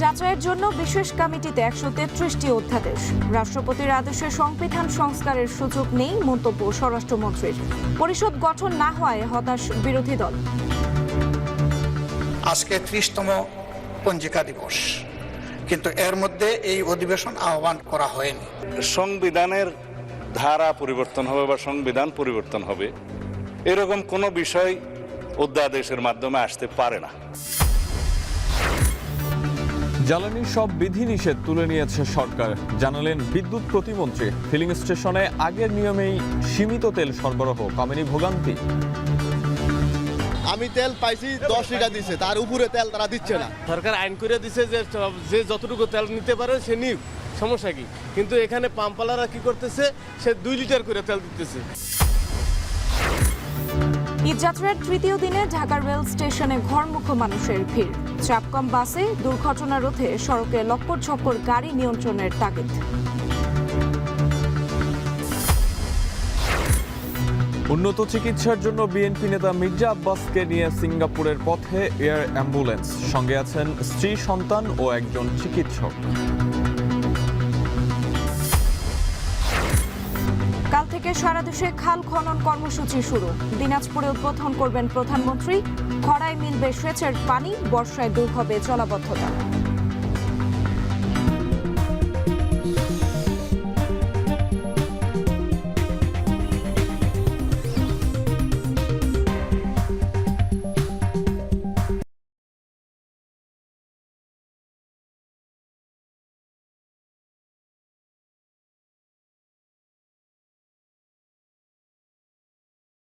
যাচাইয়ের জন্য বিশেষ কমিটিতে 133টি অধ্যাদেশ। রাষ্ট্রপতির আদেশে সংবিধান সংস্কারের সুযোগ নেই মন্তব্য স্বরাষ্ট্রমন্ত্রীর। পরিষদ গঠন না হওয়ায় হতাশ বিরোধী দল। আজকে 30তম পঞ্জিকা দিবস, কিন্তু এর মধ্যে এই অধিবেশন আহ্বান করা হয়নি। সংবিধানের ধারা পরিবর্তন হবে বা সংবিধান পরিবর্তন হবে, এরকম কোনো বিষয় অধ্যাদেশের মাধ্যমে আসতে পারে না। জ্বালানির সব বিধিনিষেধ তুলে নিয়েছে সরকার, জানালেন বিদ্যুৎ প্রতিমন্ত্রী। ফিলিং স্টেশনে আগের নিয়মেই সীমিত তেল সরবরাহ, কমেনি ভোগান্তি। আমি তেল পাইছি 10 লিটার দিচ্ছে, তার উপরে তেল তারা দিচ্ছে না। সরকার আইন করে দিচ্ছে যে যতটুকু তেল নিতে পারে সে নিক, সমস্যা কি? কিন্তু এখানে পাম্পওয়ালারা কি করতেছে, সে 2 লিটার করে তেল দিতেছে। ঈদযাত্রার তৃতীয় দিনে ঢাকার রেল স্টেশনে ঘরমুখো মানুষের ভিড়। চাপ কম বাসে, দুর্ঘটনা রোধে সড়কে লক্কর ঝক্কর গাড়ি নিয়ন্ত্রণের তাগিদ। উন্নত চিকিৎসার জন্য বিএনপি নেতা মির্জা আব্বাসকে নিয়ে সিঙ্গাপুরের পথে এয়ার অ্যাম্বুলেন্স, সঙ্গে আছেন স্ত্রী, সন্তান ও একজন চিকিৎসক। কাল থেকে সারা দেশে খাল খনন কর্মসূচি শুরু। দিনাজপুরে উদ্বোধন করবেন প্রধানমন্ত্রী। খরায় মিলবে সেচের পানি, বর্ষায় দূর হবে জলাবদ্ধতা।